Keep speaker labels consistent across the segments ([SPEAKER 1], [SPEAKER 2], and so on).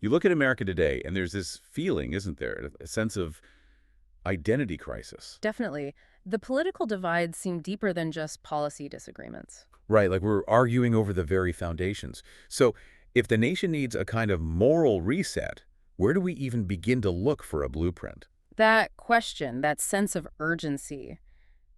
[SPEAKER 1] You look at America today, and there's this feeling, isn't there? A sense of identity crisis.
[SPEAKER 2] Definitely. The political divides seem deeper than just policy disagreements.
[SPEAKER 1] Right, like we're arguing over the very foundations. So if the nation needs a kind of moral reset, where do we even begin to look for a blueprint?
[SPEAKER 2] That question, that sense of urgency,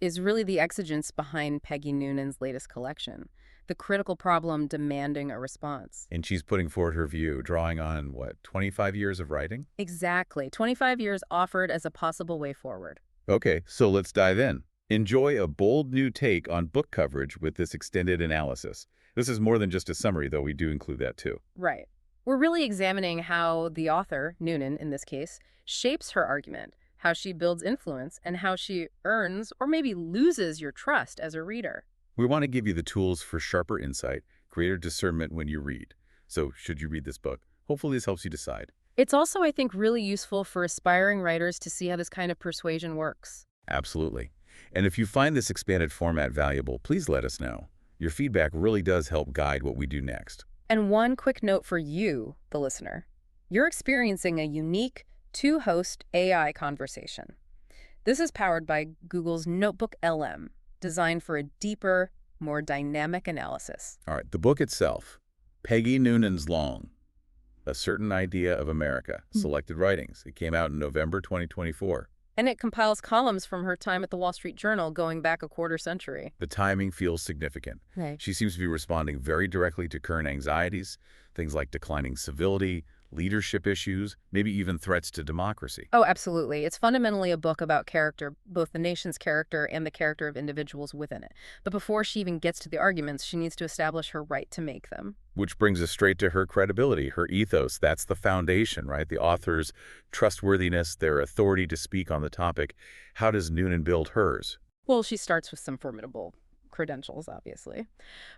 [SPEAKER 2] is really the exigence behind Peggy Noonan's latest collection. The critical problem demanding a response.
[SPEAKER 1] And she's putting forward her view, drawing on, what, 25 years of writing?
[SPEAKER 2] Exactly. 25 years offered as a possible way forward.
[SPEAKER 1] Okay, so let's dive in. Enjoy a bold new take on book coverage with this extended analysis. This is more than just a summary, though we do include that too.
[SPEAKER 2] Right. We're really examining how the author, Noonan in this case, shapes her argument, how she builds influence, and how she earns or maybe loses your trust as a reader.
[SPEAKER 1] We want to give you the tools for sharper insight, greater discernment when you read. So should you read this book? Hopefully this helps you decide.
[SPEAKER 2] It's also, I think, really useful for aspiring writers to see how this kind of persuasion works.
[SPEAKER 1] Absolutely. And if you find this expanded format valuable, please let us know. Your feedback really does help guide what we do next.
[SPEAKER 2] And one quick note for you, the listener. You're experiencing a unique two-host AI conversation. This is powered by Google's Notebook LM, designed for a deeper, more dynamic analysis.
[SPEAKER 1] All right, the book itself, Peggy Noonan's Long, A Certain Idea of America, Selected Writings. It came out in November 2024.
[SPEAKER 2] And it compiles columns from her time at the Wall Street Journal going back a quarter century.
[SPEAKER 1] The timing feels significant.
[SPEAKER 2] Right.
[SPEAKER 1] She seems to be responding very directly to current anxieties, things like declining civility, leadership issues, maybe even threats to democracy.
[SPEAKER 2] Oh, absolutely. It's fundamentally a book about character, both the nation's character and the character of individuals within it. But before she even gets to the arguments, she needs to establish her right to make them.
[SPEAKER 1] Which brings us straight to her credibility, her ethos. That's the foundation, right? The author's trustworthiness, their authority to speak on the topic. How does Noonan build hers?
[SPEAKER 2] Well, she starts with some formidable credentials, obviously.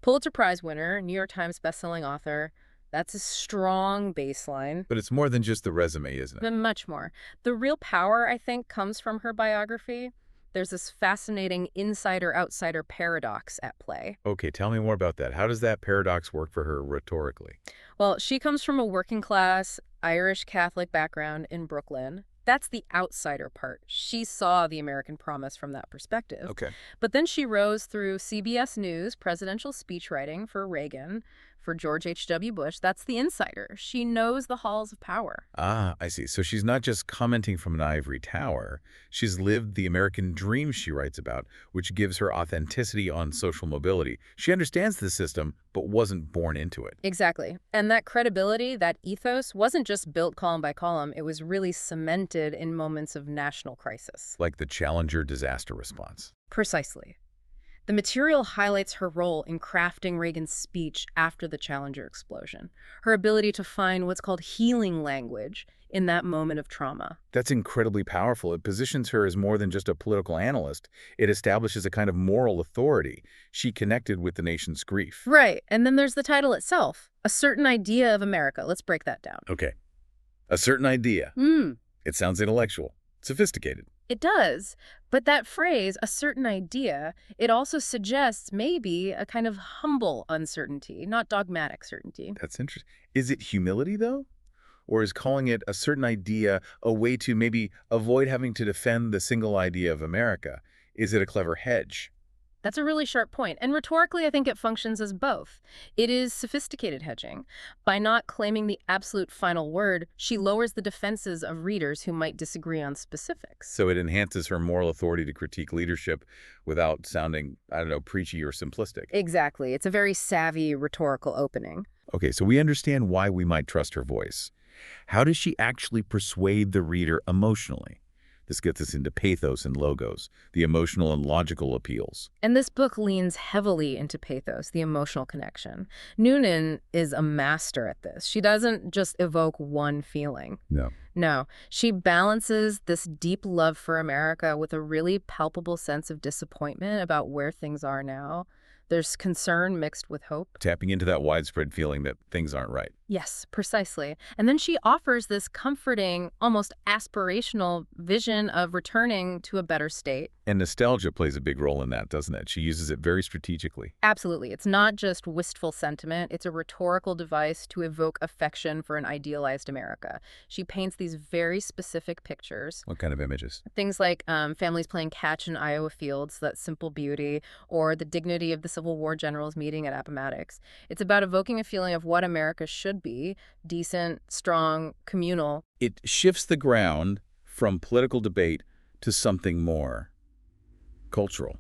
[SPEAKER 2] Pulitzer Prize winner, New York Times bestselling author. That's a strong baseline.
[SPEAKER 1] But it's more than just the resume, isn't it?
[SPEAKER 2] But much more. The real power, I think, comes from her biography. There's this fascinating insider-outsider paradox at play.
[SPEAKER 1] Okay, tell me more about that. How does that paradox work for her rhetorically?
[SPEAKER 2] Well, she comes from a working-class Irish Catholic background in Brooklyn. That's the outsider part. She saw the American promise from that perspective.
[SPEAKER 1] Okay.
[SPEAKER 2] But then she rose through CBS News, presidential speech writing for Reagan, for George H.W. Bush. That's the insider. She knows the halls of power.
[SPEAKER 1] Ah, I see. So she's not just commenting from an ivory tower. She's lived the American dream she writes about, which gives her authenticity on social mobility. She understands the system, but wasn't born into it.
[SPEAKER 2] Exactly. And that credibility, that ethos, wasn't just built column by column. It was really cemented in moments of national crisis.
[SPEAKER 1] Like the Challenger disaster response.
[SPEAKER 2] Precisely. The material highlights her role in crafting Reagan's speech after the Challenger explosion, her ability to find what's called healing language in that moment of trauma.
[SPEAKER 1] That's incredibly powerful. It positions her as more than just a political analyst. It establishes a kind of moral authority. She connected with the nation's grief.
[SPEAKER 2] Right. And then there's the title itself, A Certain Idea of America. Let's break that down.
[SPEAKER 1] Okay. A certain idea. It sounds intellectual, sophisticated.
[SPEAKER 2] It does. But that phrase, a certain idea, it also suggests maybe a kind of humble uncertainty, not dogmatic certainty.
[SPEAKER 1] That's interesting. Is it humility, though? Or is calling it a certain idea a way to maybe avoid having to defend the single idea of America? Is it a clever hedge?
[SPEAKER 2] That's a really sharp point. And rhetorically, I think it functions as both. It is sophisticated hedging. By not claiming the absolute final word, she lowers the defenses of readers who might disagree on specifics.
[SPEAKER 1] So it enhances her moral authority to critique leadership without sounding, I don't know, preachy or simplistic.
[SPEAKER 2] Exactly. It's a very savvy rhetorical opening.
[SPEAKER 1] Okay, so we understand why we might trust her voice. How does she actually persuade the reader emotionally? This gets us into pathos and logos, the emotional and logical appeals.
[SPEAKER 2] And this book leans heavily into pathos, the emotional connection. Noonan is a master at this. She doesn't just evoke one feeling. No, she balances this deep love for America with a really palpable sense of disappointment about where things are now. There's concern mixed with hope.
[SPEAKER 1] Tapping into that widespread feeling that things aren't right.
[SPEAKER 2] Yes, precisely. And then she offers this comforting, almost aspirational vision of returning to a better state.
[SPEAKER 1] And nostalgia plays a big role in that, doesn't it? She uses it very strategically.
[SPEAKER 2] Absolutely. It's not just wistful sentiment. It's a rhetorical device to evoke affection for an idealized America. She paints these very specific pictures.
[SPEAKER 1] What kind of images?
[SPEAKER 2] Things like families playing catch in Iowa fields, that simple beauty, or the dignity of the Civil War generals meeting at Appomattox. It's about evoking a feeling of what America should be: decent, strong, communal.
[SPEAKER 1] It shifts the ground from political debate to something more cultural,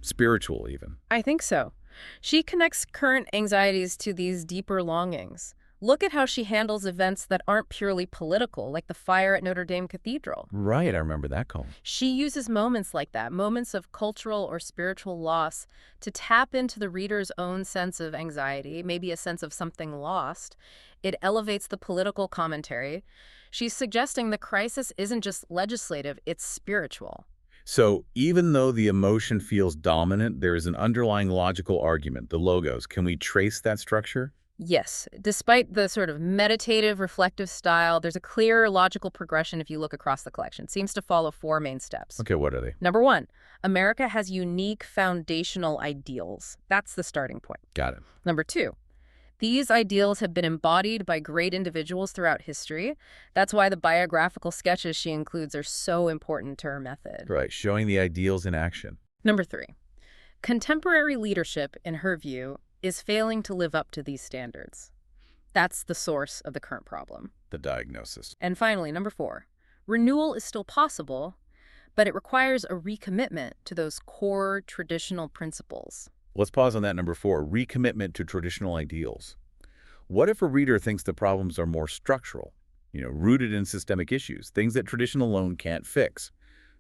[SPEAKER 1] spiritual even.
[SPEAKER 2] I think so. She connects current anxieties to these deeper longings. Look at how she handles events that aren't purely political, like the fire at Notre Dame Cathedral.
[SPEAKER 1] Right, I remember that call.
[SPEAKER 2] She uses moments like that, moments of cultural or spiritual loss, to tap into the reader's own sense of anxiety, maybe a sense of something lost. It elevates the political commentary. She's suggesting the crisis isn't just legislative, it's spiritual.
[SPEAKER 1] So even though the emotion feels dominant, there is an underlying logical argument, the logos. Can we trace that structure?
[SPEAKER 2] Yes, despite the sort of meditative, reflective style, there's a clear logical progression if you look across the collection. It seems to follow four main steps.
[SPEAKER 1] Okay, what are they?
[SPEAKER 2] Number one, America has unique foundational ideals. That's the starting point.
[SPEAKER 1] Got it.
[SPEAKER 2] Number two, these ideals have been embodied by great individuals throughout history. That's why the biographical sketches she includes are so important to her method.
[SPEAKER 1] Right, showing the ideals in action.
[SPEAKER 2] Number three, contemporary leadership, in her view, is failing to live up to these standards. That's the source of the current problem.
[SPEAKER 1] The diagnosis.
[SPEAKER 2] And finally, number four, renewal is still possible, but it requires a recommitment to those core traditional principles.
[SPEAKER 1] Let's pause on that number four, recommitment to traditional ideals. What if a reader thinks the problems are more structural, rooted in systemic issues, things that tradition alone can't fix?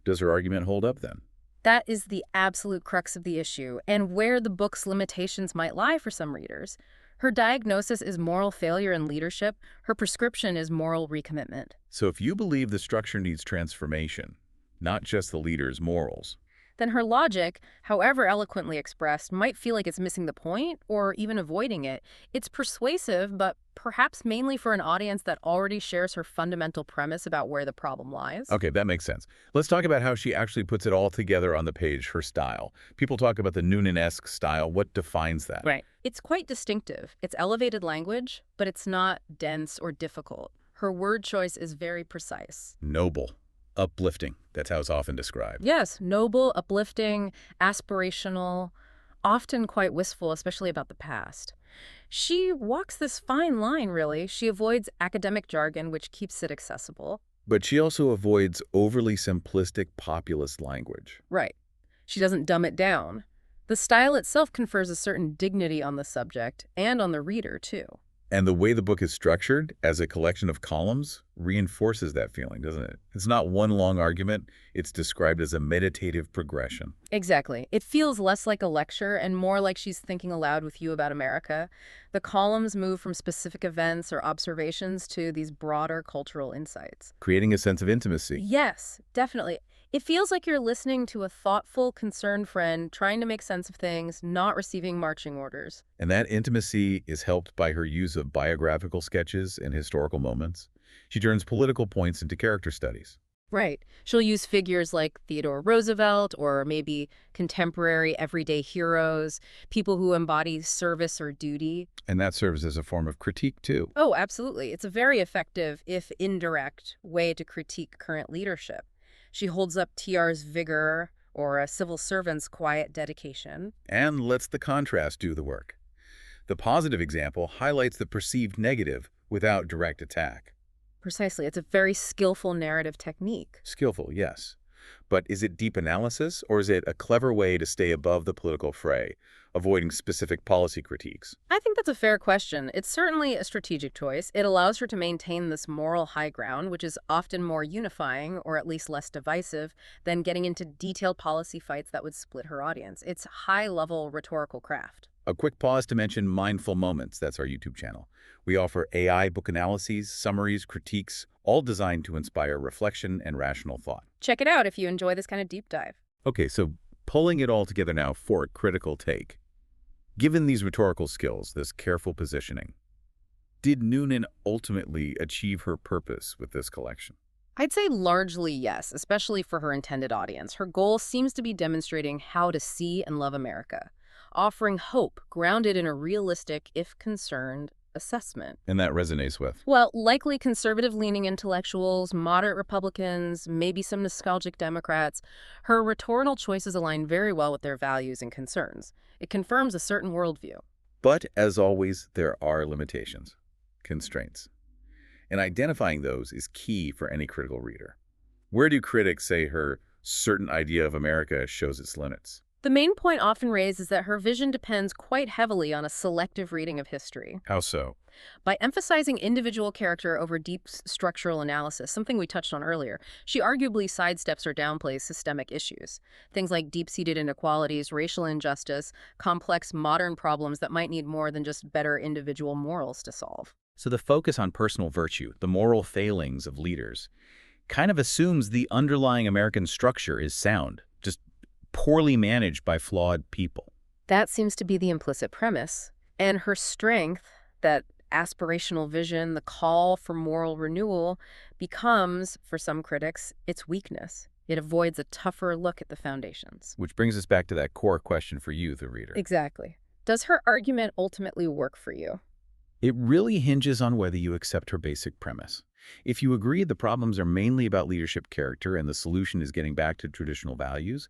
[SPEAKER 1] Does her argument hold up then?
[SPEAKER 2] That is the absolute crux of the issue, and where the book's limitations might lie for some readers. Her diagnosis is moral failure in leadership. Her prescription is moral recommitment.
[SPEAKER 1] So if you believe the structure needs transformation, not just the leader's morals,
[SPEAKER 2] then her logic, however eloquently expressed, might feel like it's missing the point or even avoiding it. It's persuasive, but perhaps mainly for an audience that already shares her fundamental premise about where the problem lies.
[SPEAKER 1] Okay, that makes sense. Let's talk about how she actually puts it all together on the page, her style. People talk about the Noonan-esque style. What defines that?
[SPEAKER 2] Right. It's quite distinctive. It's elevated language, but it's not dense or difficult. Her word choice is very precise.
[SPEAKER 1] Noble. Uplifting. That's how it's often described.
[SPEAKER 2] Yes, noble, uplifting, aspirational, often quite wistful, especially about the past. She walks this fine line, really. She avoids academic jargon, which keeps it accessible.
[SPEAKER 1] But she also avoids overly simplistic populist language.
[SPEAKER 2] Right. She doesn't dumb it down. The style itself confers a certain dignity on the subject and on the reader, too.
[SPEAKER 1] And the way the book is structured as a collection of columns reinforces that feeling, doesn't it? It's not one long argument. It's described as a meditative progression.
[SPEAKER 2] Exactly. It feels less like a lecture and more like she's thinking aloud with you about America. The columns move from specific events or observations to these broader cultural insights.
[SPEAKER 1] Creating a sense of intimacy.
[SPEAKER 2] Yes, definitely. It feels like you're listening to a thoughtful, concerned friend trying to make sense of things, not receiving marching orders.
[SPEAKER 1] And that intimacy is helped by her use of biographical sketches and historical moments. She turns political points into character studies.
[SPEAKER 2] Right. She'll use figures like Theodore Roosevelt or maybe contemporary everyday heroes, people who embody service or duty.
[SPEAKER 1] And that serves as a form of critique, too.
[SPEAKER 2] Oh, absolutely. It's a very effective, if indirect, way to critique current leadership. She holds up TR's vigor or a civil servant's quiet dedication.
[SPEAKER 1] And lets the contrast do the work. The positive example highlights the perceived negative without direct attack.
[SPEAKER 2] Precisely. It's a very skillful narrative technique.
[SPEAKER 1] Skillful, yes. But is it deep analysis, or is it a clever way to stay above the political fray, avoiding specific policy critiques?
[SPEAKER 2] I think that's a fair question. It's certainly a strategic choice. It allows her to maintain this moral high ground, which is often more unifying, or at least less divisive, than getting into detailed policy fights that would split her audience. It's high-level rhetorical craft.
[SPEAKER 1] A quick pause to mention Mindful Moments. That's our YouTube channel. We offer AI book analyses, summaries, critiques, all designed to inspire reflection and rational thought.
[SPEAKER 2] Check it out if you enjoy this kind of deep dive.
[SPEAKER 1] Okay, so pulling it all together now for a critical take. Given these rhetorical skills, this careful positioning, did Noonan ultimately achieve her purpose with this collection?
[SPEAKER 2] I'd say largely yes, especially for her intended audience. Her goal seems to be demonstrating how to see and love America, offering hope grounded in a realistic, if concerned, assessment.
[SPEAKER 1] And that resonates with.
[SPEAKER 2] Well, likely conservative-leaning intellectuals, moderate Republicans, maybe some nostalgic Democrats. Her rhetorical choices align very well with their values and concerns. It confirms a certain worldview.
[SPEAKER 1] But, as always, there are limitations, constraints. And identifying those is key for any critical reader. Where do critics say her certain idea of America shows its limits?
[SPEAKER 2] The main point often raised is that her vision depends quite heavily on a selective reading of history.
[SPEAKER 1] How so?
[SPEAKER 2] By emphasizing individual character over deep structural analysis, something we touched on earlier, she arguably sidesteps or downplays systemic issues. Things like deep-seated inequalities, racial injustice, complex modern problems that might need more than just better individual morals to solve.
[SPEAKER 1] So the focus on personal virtue, the moral failings of leaders, kind of assumes the underlying American structure is sound, just poorly managed by flawed people.
[SPEAKER 2] That seems to be the implicit premise. And her strength, that aspirational vision, the call for moral renewal, becomes, for some critics, its weakness. It avoids a tougher look at the foundations.
[SPEAKER 1] Which brings us back to that core question for you, the reader.
[SPEAKER 2] Exactly. Does her argument ultimately work for you?
[SPEAKER 1] It really hinges on whether you accept her basic premise. If you agree the problems are mainly about leadership character and the solution is getting back to traditional values,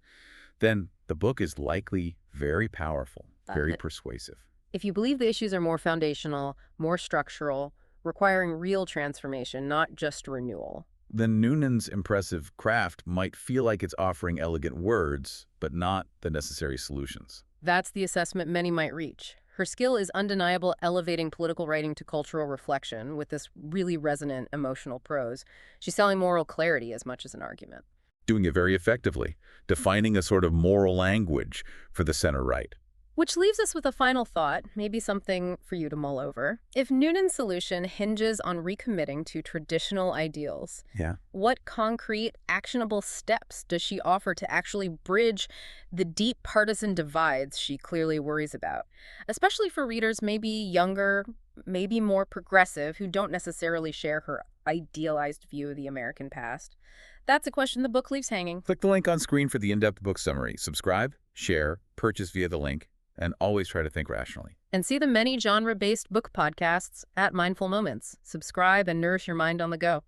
[SPEAKER 1] then the book is likely very powerful, very persuasive.
[SPEAKER 2] If you believe the issues are more foundational, more structural, requiring real transformation, not just renewal,
[SPEAKER 1] then Noonan's impressive craft might feel like it's offering elegant words, but not the necessary solutions.
[SPEAKER 2] that's the assessment many might reach. Her skill is undeniable, elevating political writing to cultural reflection with this really resonant emotional prose. She's selling moral clarity as much as an argument.
[SPEAKER 1] Doing it very effectively, defining a sort of moral language for the center-right.
[SPEAKER 2] Which leaves us with a final thought, maybe something for you to mull over. If Noonan's solution hinges on recommitting to traditional ideals, what concrete, actionable steps does she offer to actually bridge the deep partisan divides she clearly worries about? Especially for readers maybe younger, maybe more progressive, who don't necessarily share her idealized view of the American past. That's a question the book leaves hanging.
[SPEAKER 1] Click the link on screen for the in-depth book summary. Subscribe, share, purchase via the link, and always try to think rationally.
[SPEAKER 2] And see the many genre-based book podcasts at Mindful Moments. Subscribe and nourish your mind on the go.